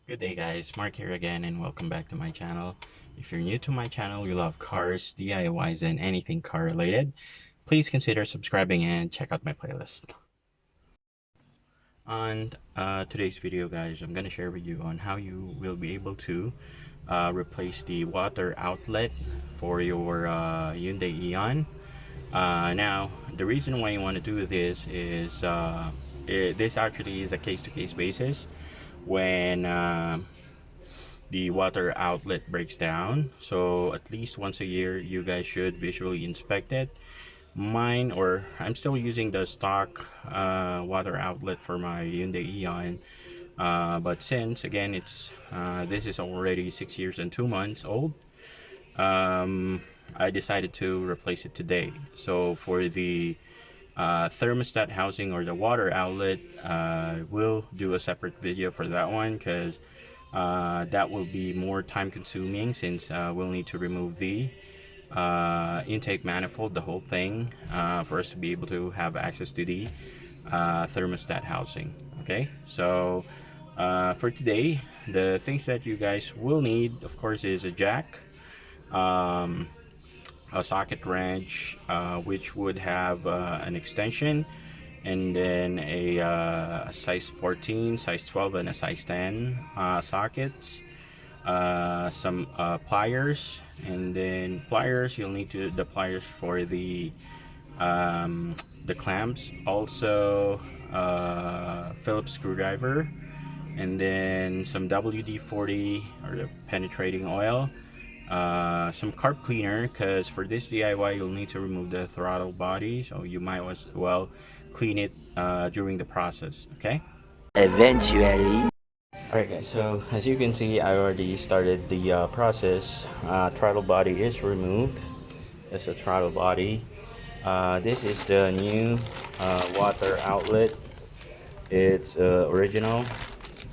Good day guys, Mark here again and welcome back to my channel. If you're new to my channel, you love cars, DIYs, and anything car related, please consider subscribing and check out my playlist. On today's video guys, I'm going to share with you on how you will be able to replace the water outlet for your Hyundai Eon. Now, the reason why you want to do this is this actually is a case-to-case basis. When the water outlet breaks down, so at least once a year you guys should visually inspect it. Mine, or I'm still using the stock water outlet for my Hyundai Eon, but since again it's this is already 6 years and 2 months old, I decided to replace it today. So for the thermostat housing or the water outlet, we'll do a separate video for that one because that will be more time consuming, since we'll need to remove the intake manifold, the whole thing, for us to be able to have access to the thermostat housing. Okay, so for today, the things that you guys will need, of course, is a jack, um, a socket wrench, which would have an extension, and then a size 14, size 12, and a size 10 sockets, some pliers, and then pliers, you'll need to the pliers for the clamps, also Phillips screwdriver, and then some WD-40 or the penetrating oil, some carb cleaner, because for this DIY you'll need to remove the throttle body, so you might as well clean it during the process. Okay, Eventually. alright guys, so as you can see, I already started the process. Throttle body is removed. That's a throttle body. This is the new water outlet. It's original.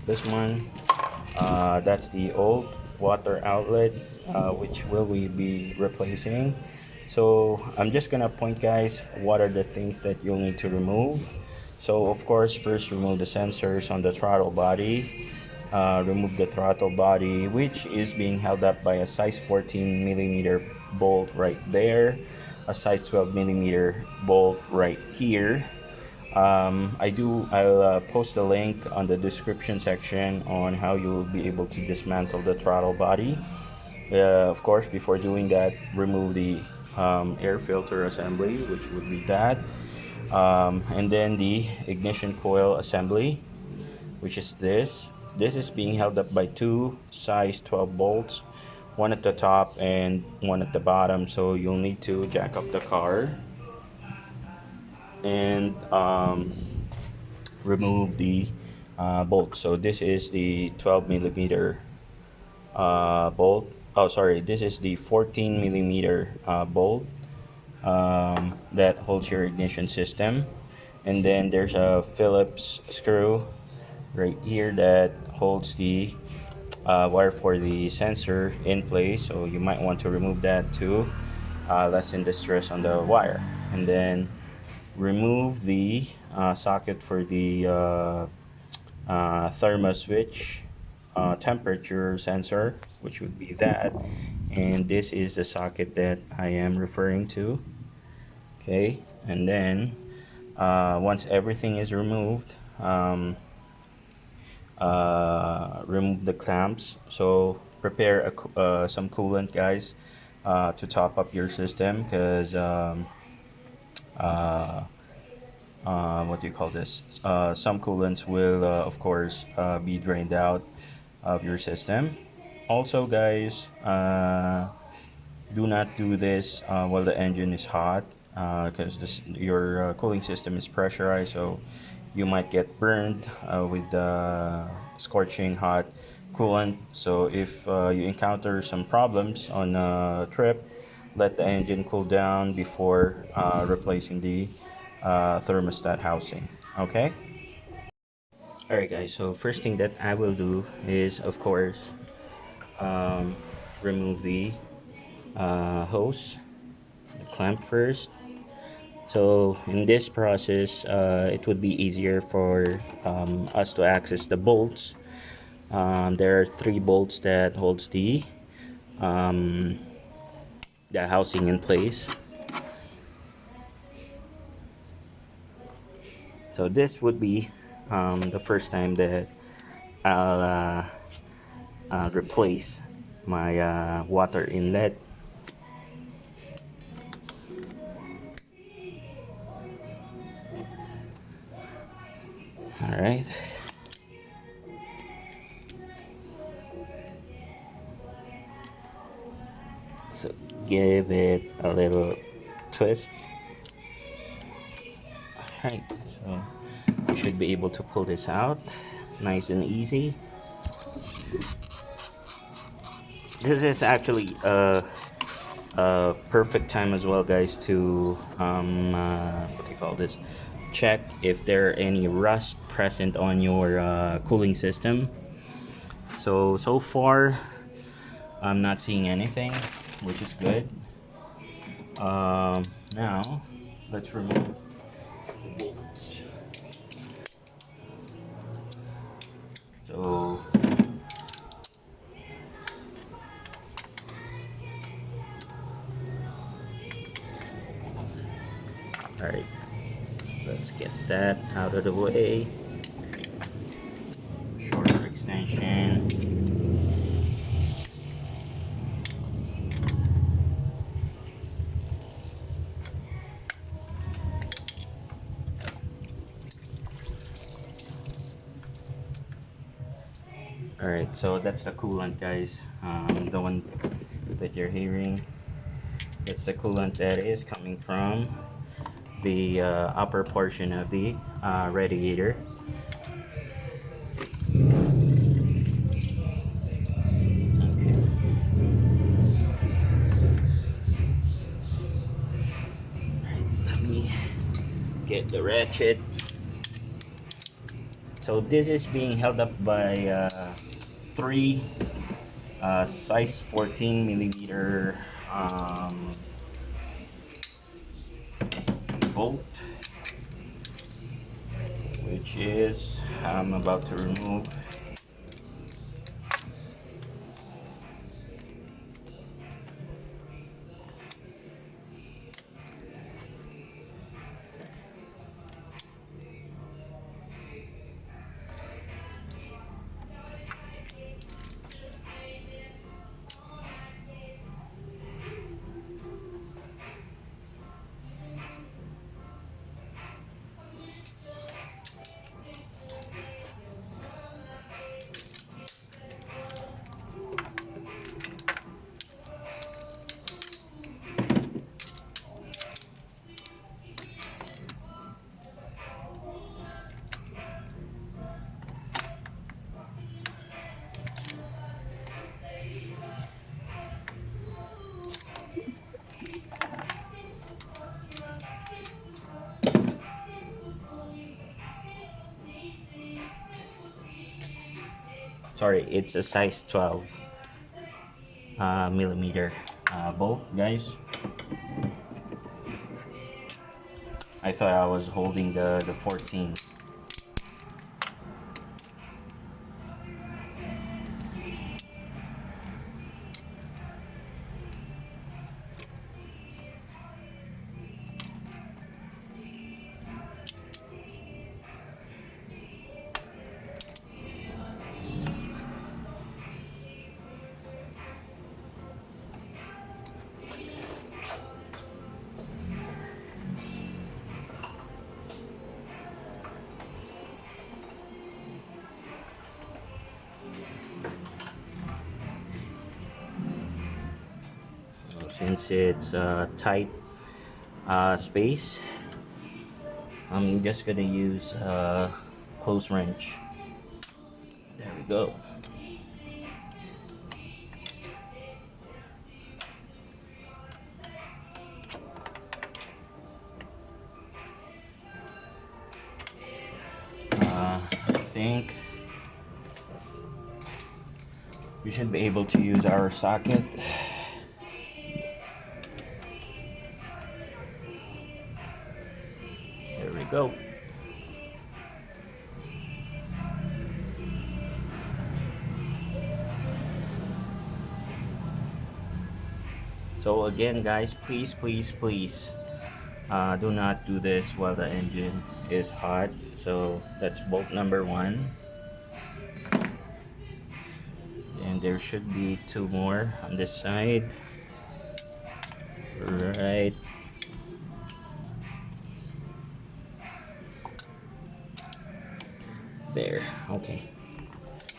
This one, that's the old water outlet, which will we be replacing. So I'm just gonna point guys what are the things that you'll need to remove. So of course, first remove the sensors on the throttle body. Remove the throttle body, which is being held up by a size 14 millimeter bolt right there, a size 12 millimeter bolt right here. I'll post a link on the description section on how you will be able to dismantle the throttle body. Of course, before doing that, remove the air filter assembly, which would be that, and then the ignition coil assembly, which is this. This is being held up by two size 12 bolts, one at the top and one at the bottom. So you'll need to jack up the car and remove the bolt. So this is the 12 millimeter bolt. Oh, sorry, this is the 14 millimeter bolt that holds your ignition system. And then there's a Phillips screw right here that holds the wire for the sensor in place, so you might want to remove that to lessen the stress on the wire. And then remove the socket for the thermo switch temperature sensor, which would be that, and this is the socket that I am referring to. Okay, and then once everything is removed, remove the clamps. So prepare some coolant guys, to top up your system, because what do you call this, some coolants will of course be drained out of your system. Also guys, do not do this while the engine is hot, because your cooling system is pressurized, so you might get burned with the scorching hot coolant. So if you encounter some problems on a trip, let the engine cool down before replacing the thermostat housing. Okay, alright guys, so first thing that I will do is of course um, remove the hose, the clamp first. So in this process, it would be easier for us to access the bolts There are 3 bolts that holds um, the housing in place. So this would be the first time that I'll replace my water inlet. All right. So give it a little twist. All right. So you should be able to pull this out nice and easy. This is actually a perfect time as well, guys, to what do you call this, check if there are any rust present on your cooling system. So far I'm not seeing anything, which is good. Now let's remove the bolts. So all right, let's get that out of the way. Shorter extension. All right, so that's the coolant, guys. The one that you're hearing, it's the coolant that is coming from the upper portion of the radiator. Okay. Let me get the ratchet. So this is being held up by 3 size 14 millimeter bolt, which is I'm about to remove. Sorry, it's a size 12 millimeter bolt, guys. I thought I was holding the 14. Since it's a tight space, I'm just gonna use a close wrench. There we go. I think we should be able to use our socket. There we go. So again, guys, please, please, please, do not do this while the engine is hot. So that's bolt number one, and there should be two more on this side. Right there. Okay,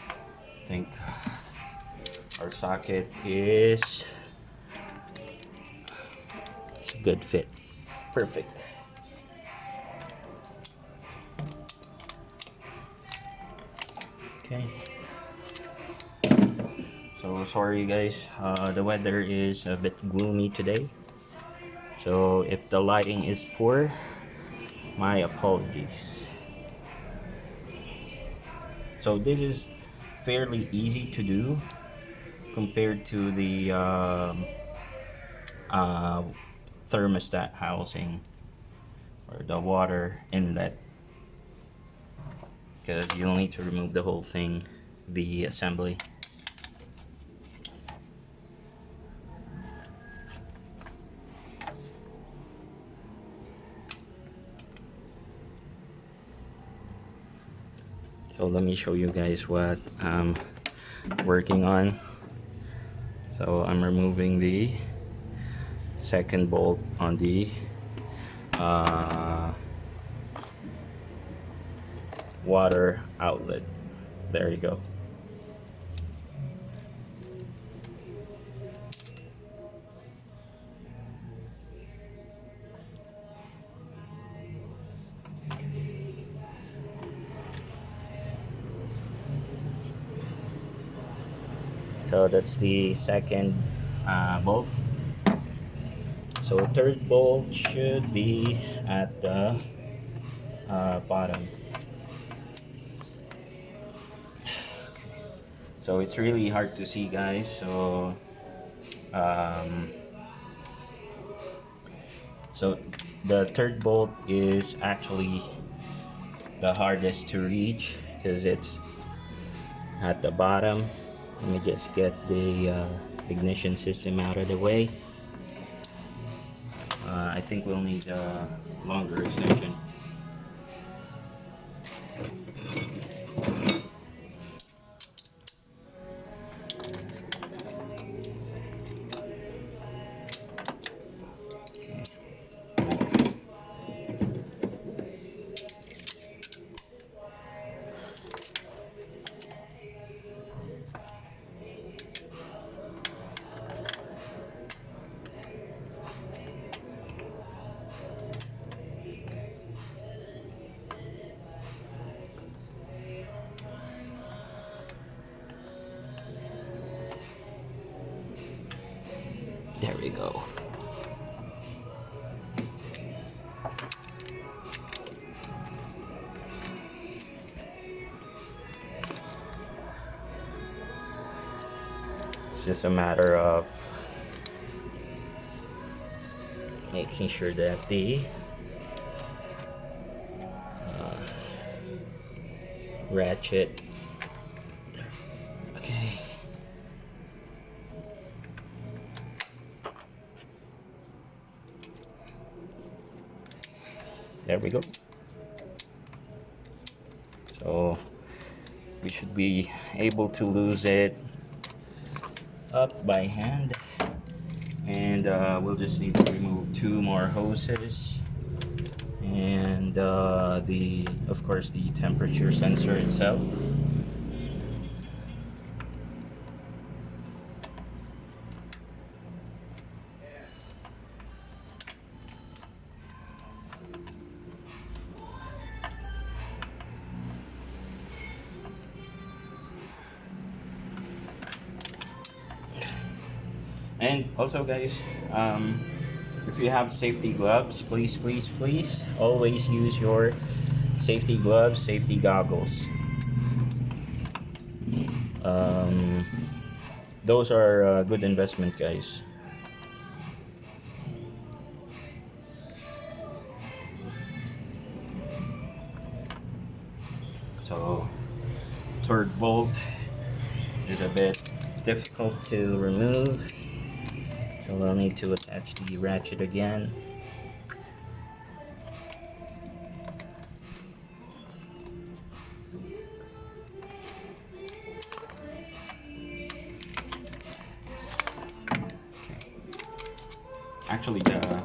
I think our socket is a good fit. Perfect. Okay. So sorry guys, the weather is a bit gloomy today. So if the lighting is poor, my apologies. So this is fairly easy to do compared to the uh, thermostat housing or the water inlet, because you'll need to remove the whole thing, the assembly. So let me show you guys what I'm working on. So I'm removing the second bolt on the water outlet. There you go. So that's the second bolt. So third bolt should be at the bottom. So it's really hard to see, guys. So so the third bolt is actually the hardest to reach because it's at the bottom. Let me just get the ignition system out of the way. I think we'll need a longer extension. There we go. It's just a matter of making sure that the ratchet. Okay. There we go. So we should be able to lose it up by hand, and we'll just need to remove two more hoses and the of course the temperature sensor itself. And also guys, if you have safety gloves, please always use your safety gloves, safety goggles. Those are a good investment, guys. So third bolt is a bit difficult to remove. So we'll need to attach the ratchet again. Actually, the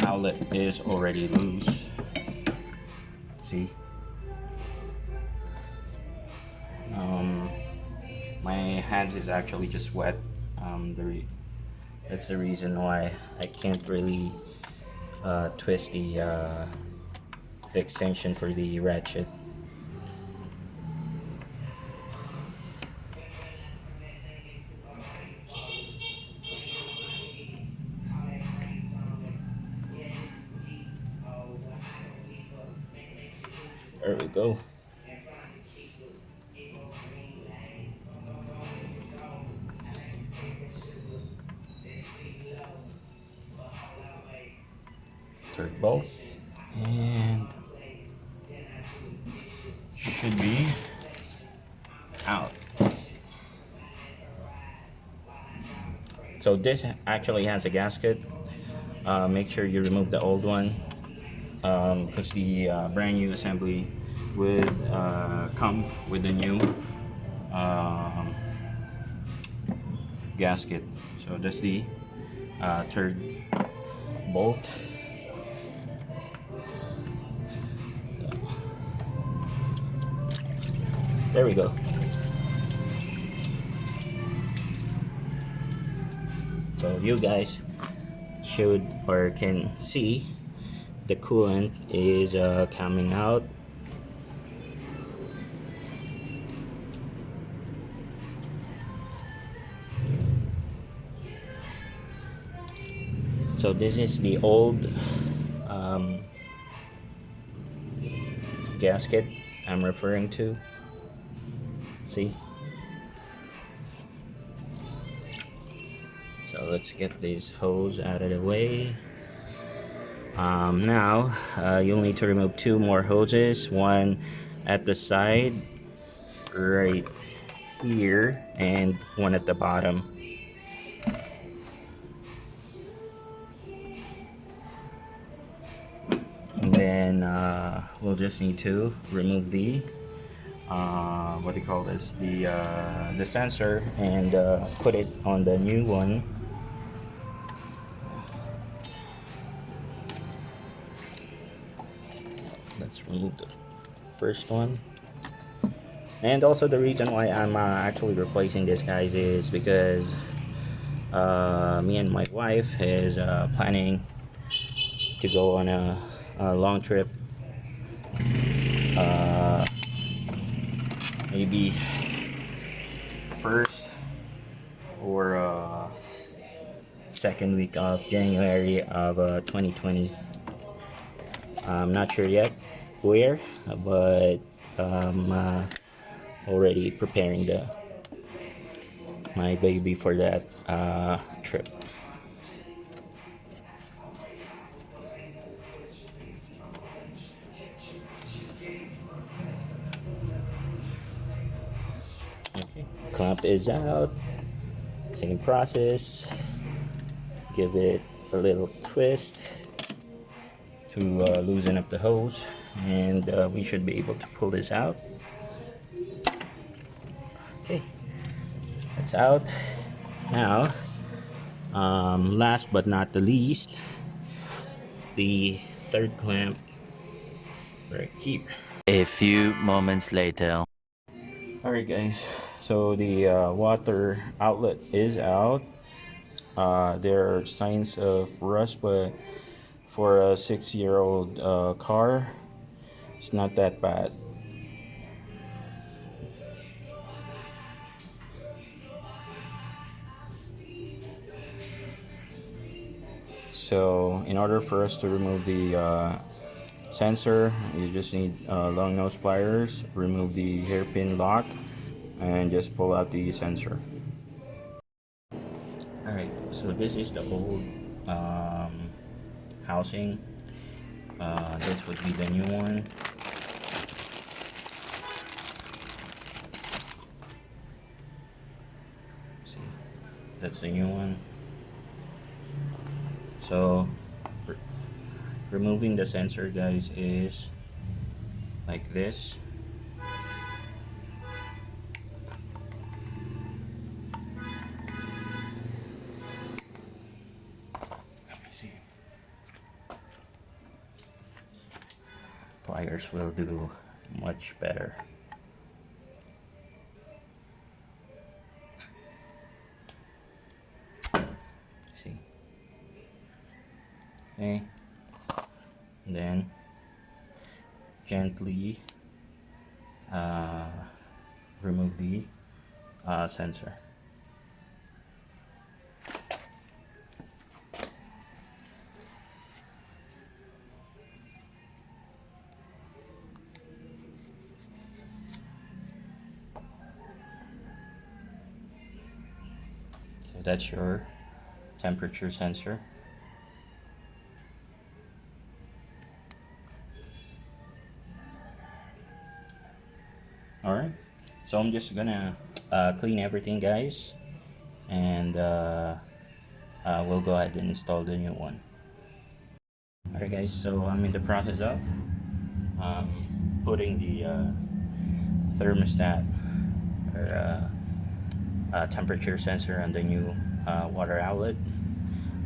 outlet is already loose. See? My hands is actually just wet. That's the reason why I can't really twist the extension for the ratchet. There we go. Third bolt, and should be out. So this actually has a gasket. Make sure you remove the old one, because the brand new assembly would come with the new gasket. So that's the third bolt. There we go. So you guys should or can see the coolant is coming out. So this is the old gasket I'm referring to. See? So let's get this hose out of the way. Now you'll need to remove two more hoses, one at the side right here and one at the bottom. And then we'll just need to remove the what do you call this, the sensor, and put it on the new one. Let's remove the first one. And also the reason why I'm actually replacing this, guys, is because me and my wife is planning to go on a long trip, maybe first or second week of January of 2020. I'm not sure yet where, but already preparing my baby for that trip. Okay, clamp is out. Same process. Give it a little twist to loosen up the hose, and we should be able to pull this out. Okay, that's out. Now, last but not the least, the third clamp right here. A few moments later. Alright guys, so the water outlet is out. There are signs of rust, but for a 6-year-old car, it's not that bad. So in order for us to remove the sensor, you just need long nose pliers, remove the hairpin lock, and just pull out the sensor. Alright, so this is the old housing. This would be the new one. See, that's the new one. So removing the sensor, guys, is like this. Let me see. Pliers will do much better. See. Okay. And then gently remove the sensor. So that's your temperature sensor. Alright, so I'm just gonna clean everything, guys, and we'll go ahead and install the new one. Alright guys, so I'm in the process of putting the thermostat or temperature sensor on the new water outlet.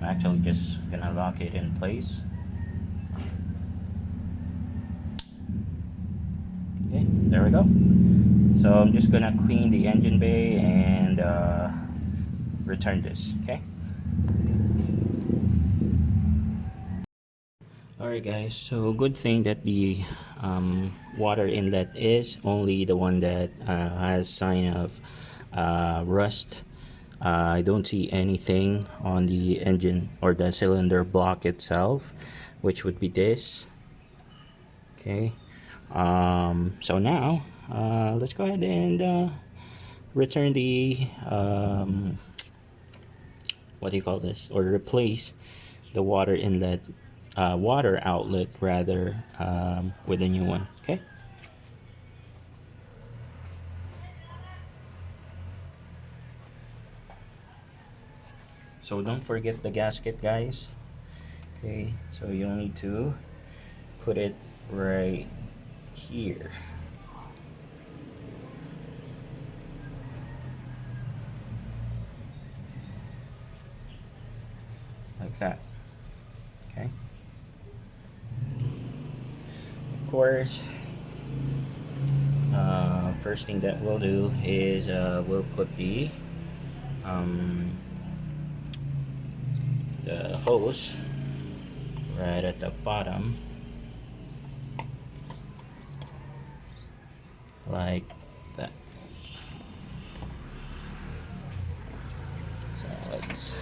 I'm actually just gonna lock it in place. Okay, there we go. So I'm just gonna clean the engine bay and return this. Okay. Alright guys, so good thing that the water inlet is only the one that has sign of rust. I don't see anything on the engine or the cylinder block itself, which would be this. Okay, so now let's go ahead and return the what do you call this, or replace the water inlet, water outlet rather, with a new one. Okay. So don't forget the gasket, guys. Okay, so you'll need to put it right here, like that. Okay. Of course, first thing that we'll do is we'll put the hose right at the bottom, like that. So let's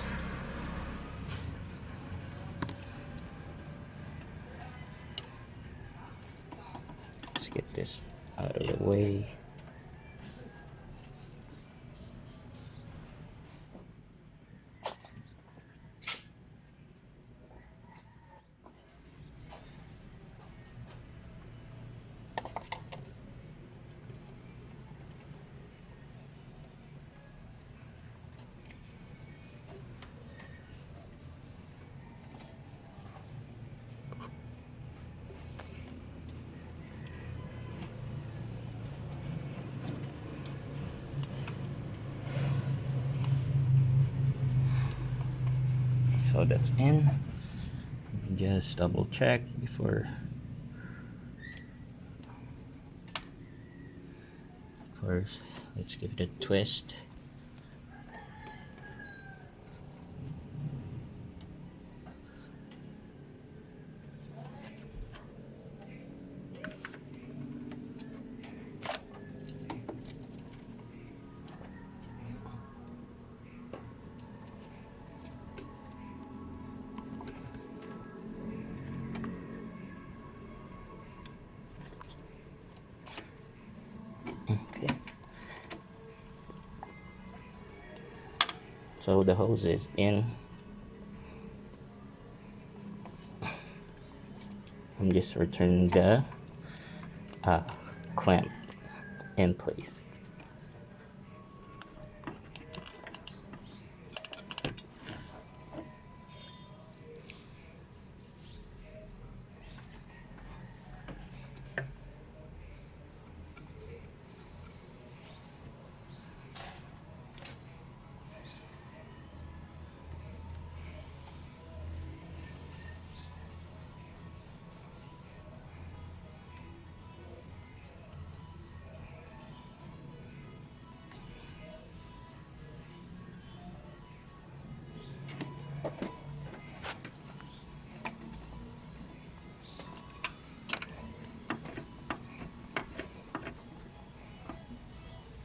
get this out of the way. So that's in. Just double check before. Of course, let's give it a twist. Okay. So the hose is in. I'm just returning the clamp in place.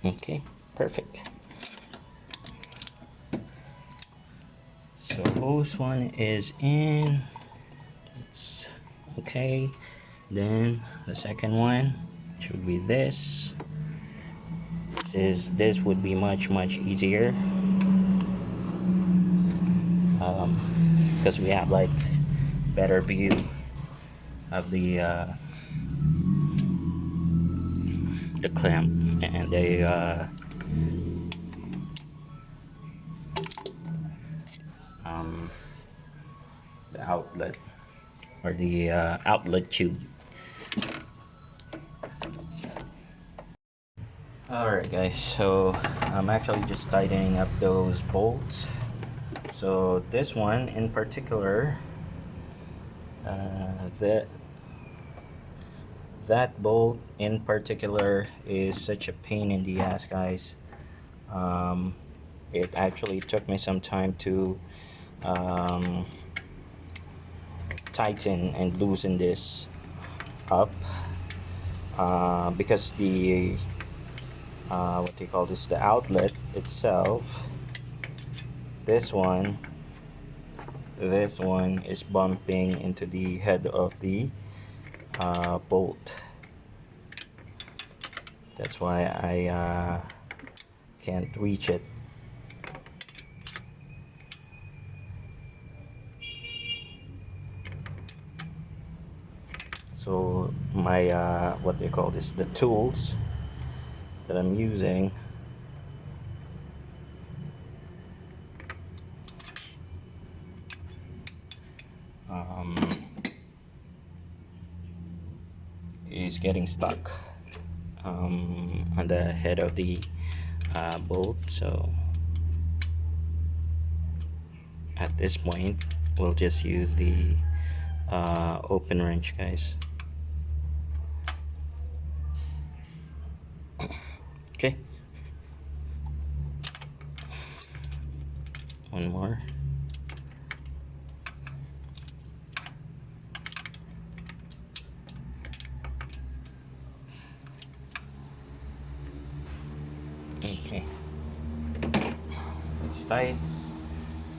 Okay, perfect. So hose one is in. It's okay. Then the second one should be this. This would be much easier, because we have like better view of the clamp and um, the outlet, or the outlet tube. Alright guys, so I'm actually just tightening up those bolts. So this one in particular, that bolt in particular is such a pain in the ass, guys. It actually took me some time to um, tighten and loosen this up, because the what do you call this, the outlet itself, this one is bumping into the head of the bolt. That's why I can't reach it. So my what they call this, the tools that I'm using, is getting stuck on the head of the bolt. So at this point we'll just use the open wrench, guys. Okay, one more. Okay, it's tight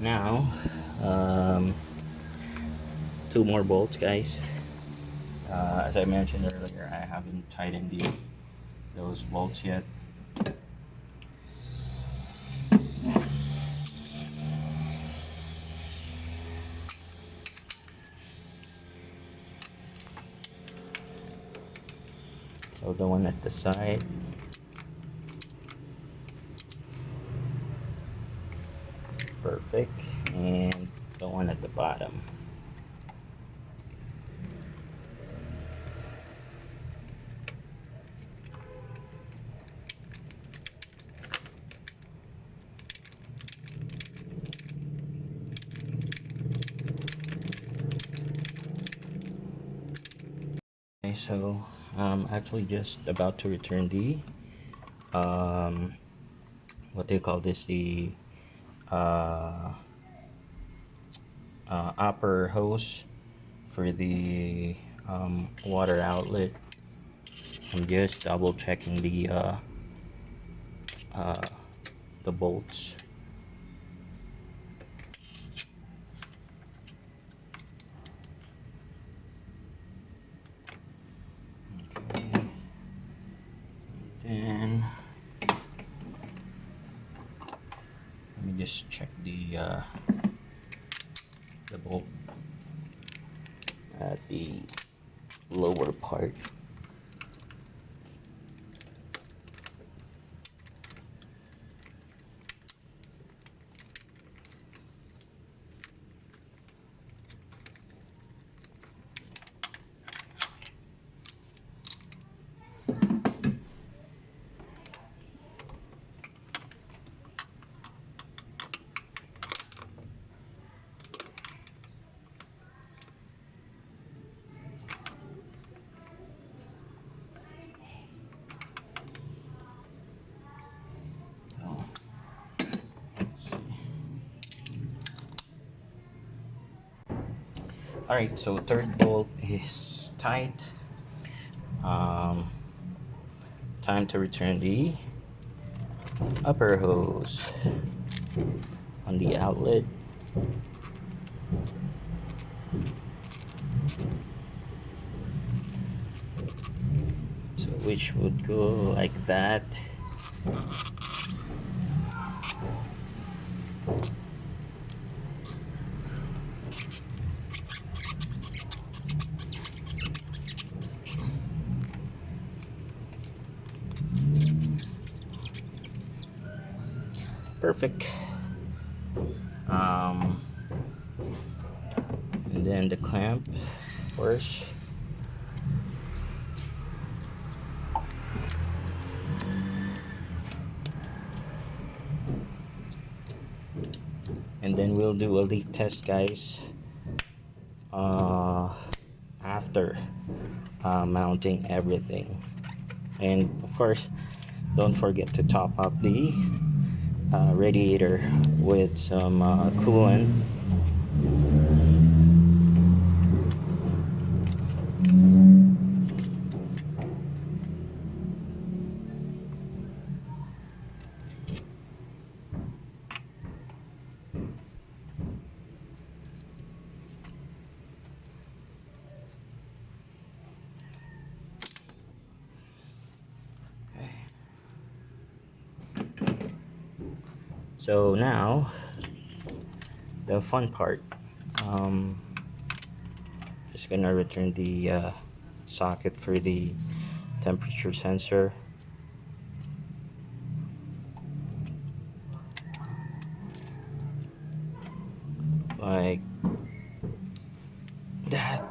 now. Two more bolts, guys. As I mentioned earlier, I haven't tightened those bolts yet. So the one at the side, perfect, and the one at the bottom. Okay, so I'm actually just about to return the what do you call this, the uh, upper hose for the water outlet. I'm just double checking uh, the bolts. Okay. Then let me just check the bolt at the lower part. Alright, so third bolt is tight. Time to return the upper hose on the outlet. So which would go like that. Perfect. Um, and then the clamp, of course. And then we'll do a leak test, guys, after mounting everything. And of course, don't forget to top up the radiator with some coolant. So now the fun part. Um, just gonna return the socket for the temperature sensor. Like that.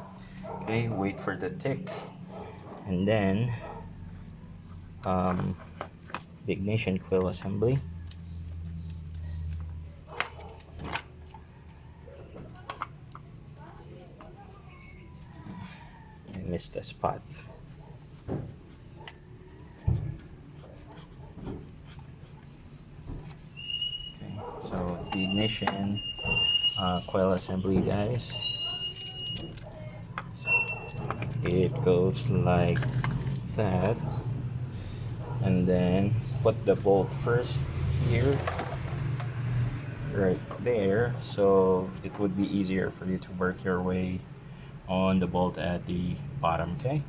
Okay, wait for the tick, and then the ignition coil assembly. I missed the spot. Okay, so the ignition coil assembly, guys. So it goes like that, and then put the bolt first here, right there, so it would be easier for you to work your way on the bolt at the bottom. Okay.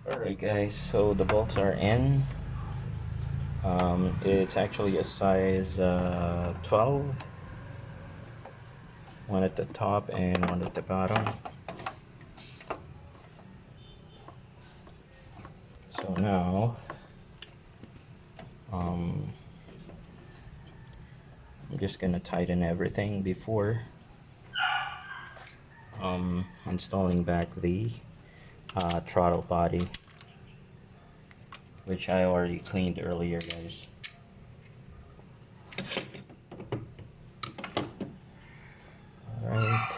Alright guys, so the bolts are in. It's actually a size 12, one at the top and one at the bottom. So now I'm just gonna tighten everything before installing back the throttle body, which I already cleaned earlier, guys. Alright.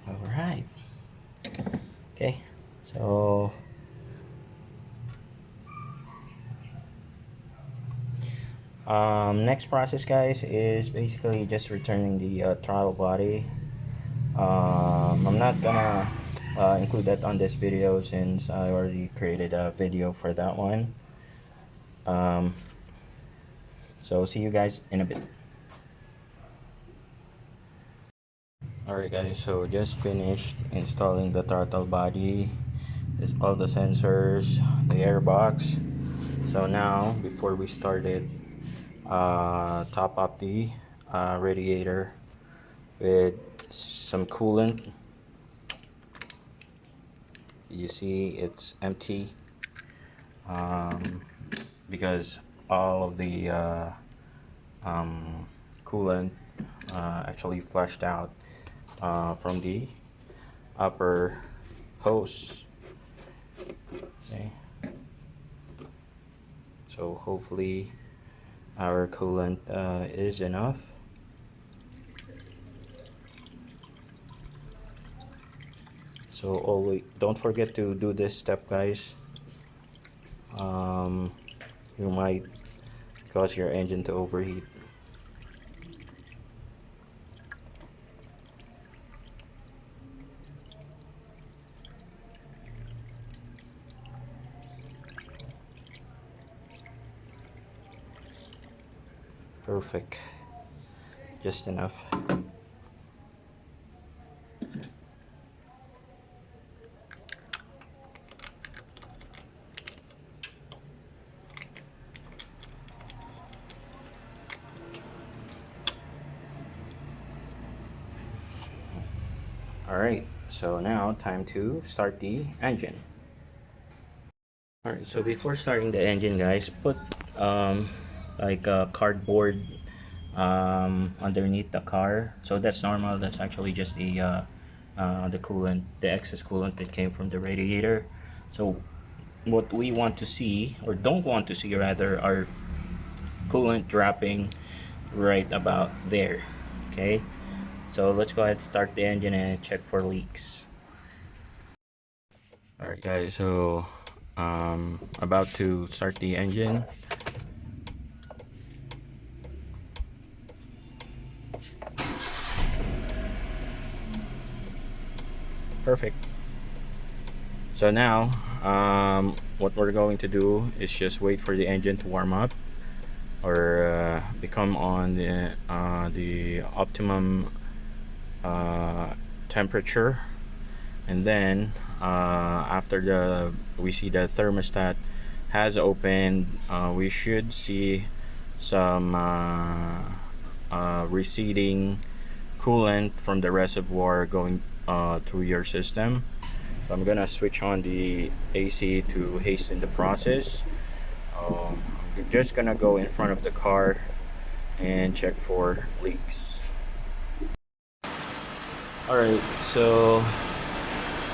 Alright. Okay, so next process, guys, is basically just returning the throttle body. I'm not gonna include that on this video since I already created a video for that one. So see you guys in a bit. Alright guys, so just finished installing the throttle body. There's all the sensors, the airbox. So now, before we started, top up the radiator with some coolant. You see it's empty because all of the coolant actually flushed out from the upper hose. Okay, so hopefully our coolant is enough. So always don't forget to do this step, guys. You might cause your engine to overheat. Perfect, just enough. Alright, so now time to start the engine. Alright, so before starting the engine, guys, put like a cardboard underneath the car. So that's normal. That's actually just the coolant, the excess coolant that came from the radiator. So what we want to see, or don't want to see rather, are coolant dropping right about there. Okay, so let's go ahead and start the engine and check for leaks. Alright guys, so about to start the engine. Perfect. So now what we're going to do is just wait for the engine to warm up, or become on the optimum temperature, and then after we see the thermostat has opened, we should see some receding coolant from the reservoir going through your system. So I'm gonna switch on the AC to hasten the process. I'm just gonna go in front of the car and check for leaks. Alright, so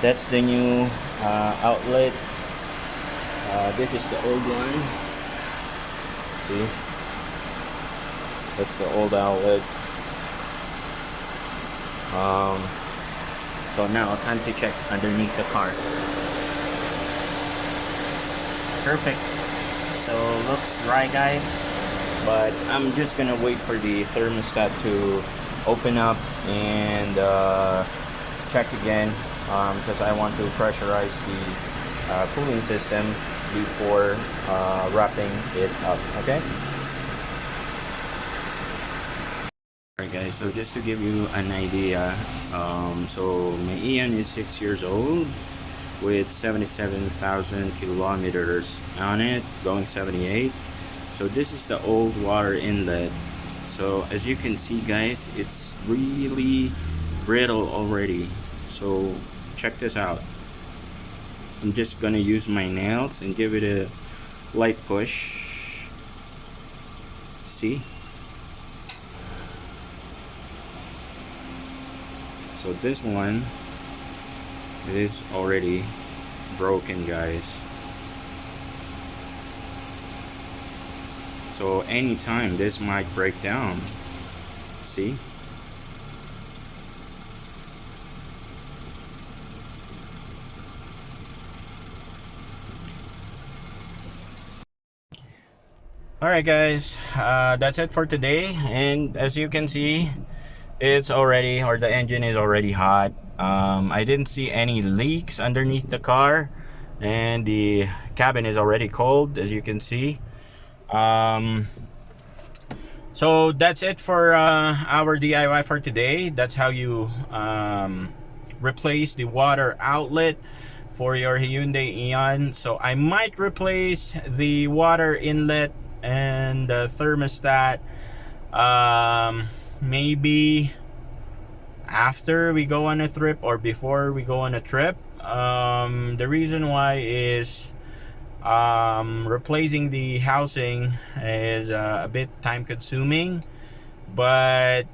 that's the new outlet. This is the old one. See? That's the old outlet. So now time to check underneath the car. Perfect. So looks dry, guys, but I'm just gonna wait for the thermostat to open up and check again, because I want to pressurize the cooling system before wrapping it up. Okay. Alright guys, so just to give you an idea, so my Eon is 6 years old with 77,000 kilometers on it, going 78. So this is the old water inlet. So as you can see, guys, it's really brittle already. So check this out. I'm just gonna use my nails and give it a light push. See? So this one is already broken, guys. So anytime this might break down. See? Alright guys, that's it for today. And as you can see, it's already, or the engine is already hot. I didn't see any leaks underneath the car, and the cabin is already cold, as you can see. So that's it for our DIY for today. That's how you replace the water outlet for your Hyundai Eon. So I might replace the water inlet and the thermostat maybe after we go on a trip or before we go on a trip. The reason why is replacing the housing is a bit time consuming, But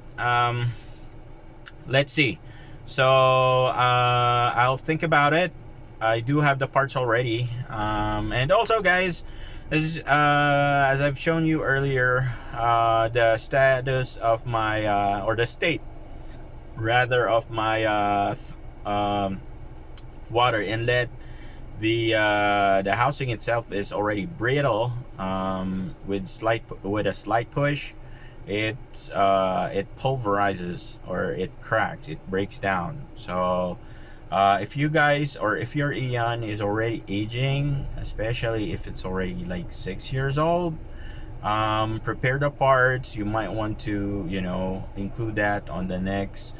let's see. So I'll think about it. I do have the parts already. And also, guys, as I've shown you earlier, the status of my or the state rather of my water inlet. The housing itself is already brittle, with a slight push. It pulverizes, or it cracks, it breaks down. So if you guys, or if your Eon is already aging, especially if it's already like 6 years old, prepare the parts. You might want to, include that on the next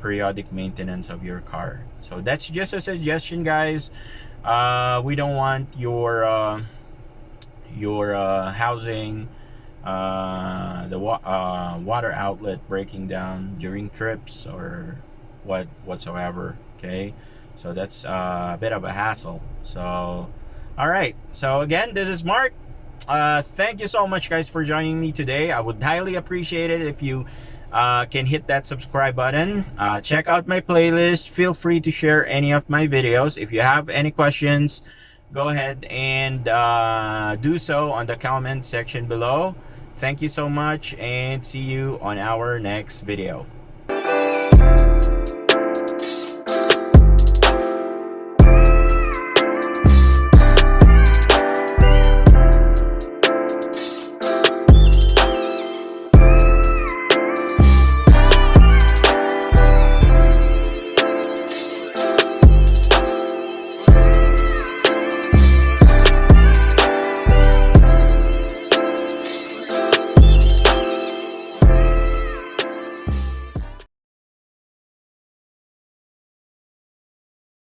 periodic maintenance of your car. So that's just a suggestion, guys. We don't want your housing, water outlet breaking down during trips or whatsoever. Okay, so that's a bit of a hassle. So all right, so again, this is Mark. Thank you so much, guys, for joining me today. I would highly appreciate it if you can hit that subscribe button. Check out my playlist. Feel free to share any of my videos. If you have any questions, go ahead and do so on the comment section below. Thank you so much, and see you on our next video.